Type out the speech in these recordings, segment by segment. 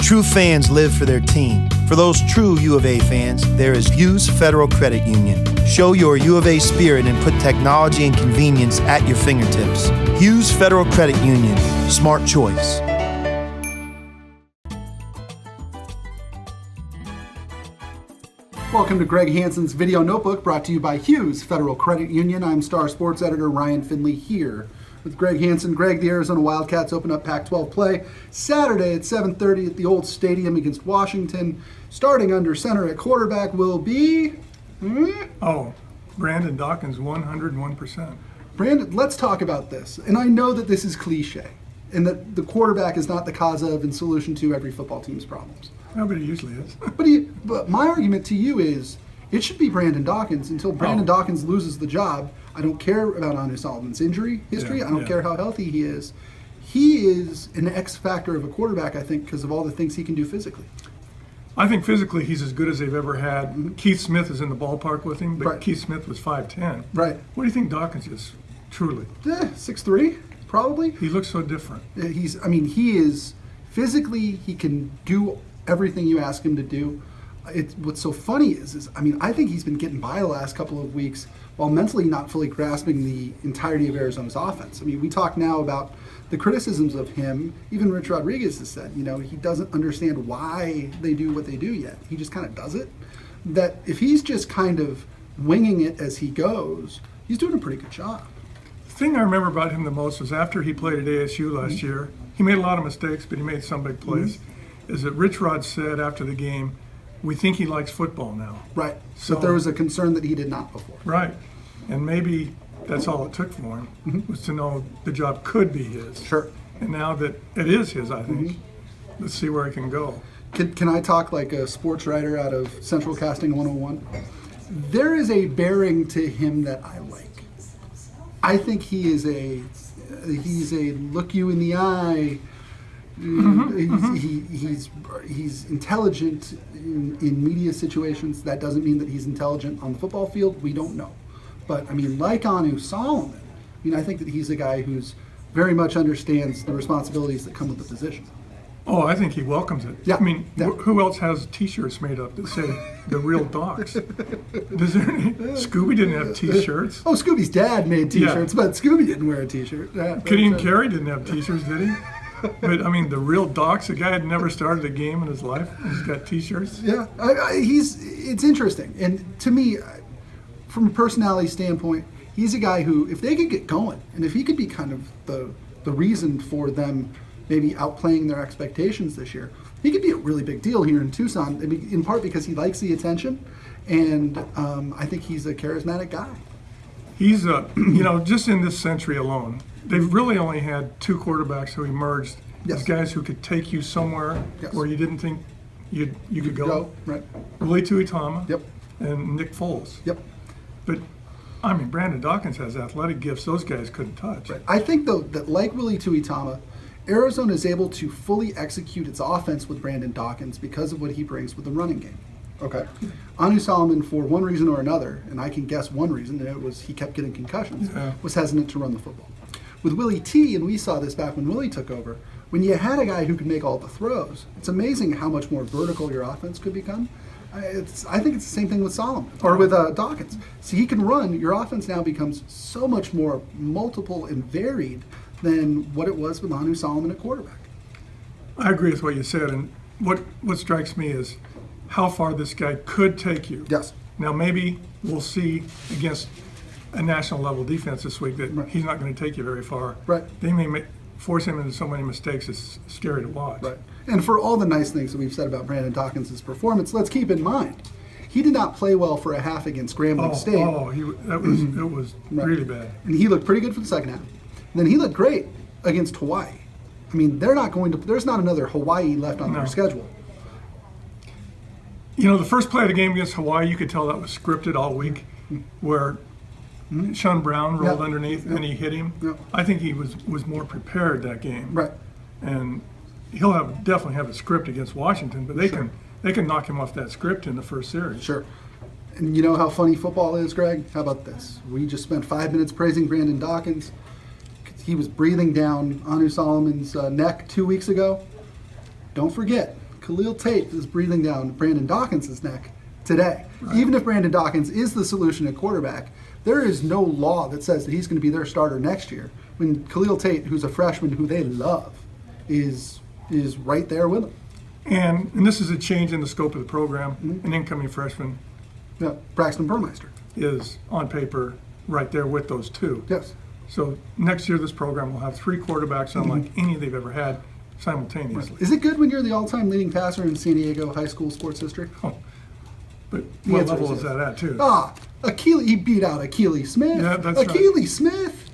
True fans live for their team. For those true U of A fans, there is Hughes Federal Credit Union. Show your U of A spirit and put technology and convenience at your fingertips. Hughes Federal Credit Union. Smart choice. Welcome to Greg Hansen's Video Notebook, brought to you by Hughes Federal Credit Union. I'm Star Sports Editor Ryan Finley here with Greg Hansen. Greg, the Arizona Wildcats open up Pac-12 play Saturday at 7:30 at the old stadium against Washington. Starting under center at quarterback will be... Brandon Dawkins, 101%. Brandon, let's talk about this. And I know that this is cliche, and that the quarterback is not the cause of and solution to every football team's problems. No, but he usually is. But my argument to you is it should be Brandon Dawkins until Brandon Dawkins loses the job. I don't care about Anu Solomon's injury history. I don't care how healthy he is. He is an X factor of a quarterback, I think, because of all the things he can do physically. I think physically he's as good as they've ever had. Mm-hmm. Keith Smith is in the ballpark with him, but Keith Smith was 5'10". Right. What do you think Dawkins is, truly? 6'3", probably. He looks so different. He is physically, he can do everything you ask him to do. What's so funny is I think he's been getting by the last couple of weeks while mentally not fully grasping the entirety of Arizona's offense. We talk now about the criticisms of him. Even Rich Rodriguez has said, he doesn't understand why they do what they do yet. He just kind of does it. That if he's just kind of winging it as he goes, he's doing a pretty good job. The thing I remember about him the most was after he played at ASU last year. He made a lot of mistakes, but he made some big plays. Is that Rich Rod said after the game, we think he likes football now. Right. So there was a concern that he did not before. Right. And maybe that's all it took for him, was to know the job could be his. Sure. And now that it is his, I think, let's see where he can go. Can I talk like a sports writer out of Central Casting 101? There is a bearing to him that I like. I think he's a look you in the eye. He's intelligent in media situations. That doesn't mean that he's intelligent on the football field. We don't know. But, like Anu Solomon, I think that he's a guy who's very much understands the responsibilities that come with the position. Oh, I think he welcomes it. Yeah. Who else has T-shirts made up that say "The Real Docs"? Scooby didn't have T-shirts. Oh, Scooby's dad made T-shirts, but Scooby didn't wear a T-shirt. Gideon Carey didn't have T-shirts, did he? But the real Docs, a guy had never started a game in his life. He's got T-shirts. Yeah, it's interesting, and to me, from a personality standpoint, he's a guy who, if they could get going, and if he could be kind of the reason for them maybe outplaying their expectations this year, he could be a really big deal here in Tucson. In part because he likes the attention, and I think he's a charismatic guy. He's just in this century alone, they've really only had two quarterbacks who emerged as guys who could take you somewhere where you didn't think you could go. Right. Willie Tuitama. Yep. And Nick Foles. Yep. But Brandon Dawkins has athletic gifts those guys couldn't touch. Right. I think though that like Willie Tuitama, Arizona is able to fully execute its offense with Brandon Dawkins because of what he brings with the running game. Okay. Anu Solomon, for one reason or another, and I can guess one reason, and it was he kept getting concussions, was hesitant to run the football. With Willie T, and we saw this back when Willie took over, when you had a guy who could make all the throws, it's amazing how much more vertical your offense could become. I think it's the same thing with Solomon, or with Dawkins. See, he can run. Your offense now becomes so much more multiple and varied than what it was with Anu Solomon at quarterback. I agree with what you said, and what strikes me is how far this guy could take you. Yes. Now maybe we'll see against a national level defense this week that he's not going to take you very far. Right. They may force him into so many mistakes, it's scary to watch. Right. And for all the nice things that we've said about Brandon Dawkins' performance, let's keep in mind, he did not play well for a half against Grambling State. It was really bad. And he looked pretty good for the second half. And then he looked great against Hawaii. They're not going to. There's not another Hawaii left on their schedule. The first play of the game against Hawaii, you could tell that was scripted all week, where Sean Brown rolled underneath and he hit him. Yep. I think he was more prepared that game. Right. And he'll definitely have a script against Washington, but they can knock him off that script in the first series. Sure. And you know how funny football is, Greg? How about this? We just spent 5 minutes praising Brandon Dawkins. He was breathing down Anu Solomon's neck 2 weeks ago. Don't forget, Khalil Tate is breathing down Brandon Dawkins' neck today. Right. Even if Brandon Dawkins is the solution at quarterback, there is no law that says that he's going to be their starter next year. When Khalil Tate, who's a freshman who they love, is right there with him. And this is a change in the scope of the program. Mm-hmm. An incoming freshman, Braxton Burmeister, is on paper right there with those two. Yes. So next year this program will have 3 quarterbacks unlike any they've ever had simultaneously. Right. Is it good when you're the all-time leading passer in San Diego high school sports history? Oh, but what level is that at, too? He beat out Akili Smith. Yeah, that's Akili right. Smith.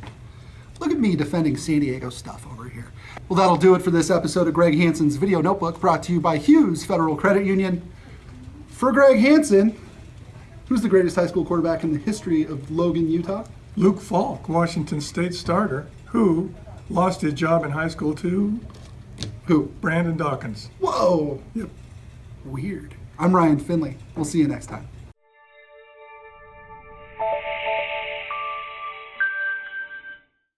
Look at me defending San Diego stuff over here. Well, that'll do it for this episode of Greg Hansen's Video Notebook, brought to you by Hughes Federal Credit Union. For Greg Hansen, who's the greatest high school quarterback in the history of Logan, Utah? Luke Falk, Washington State starter, who lost his job in high school to who? Brandon Dawkins. Whoa. Yep. Weird. I'm Ryan Finley. We'll see you next time.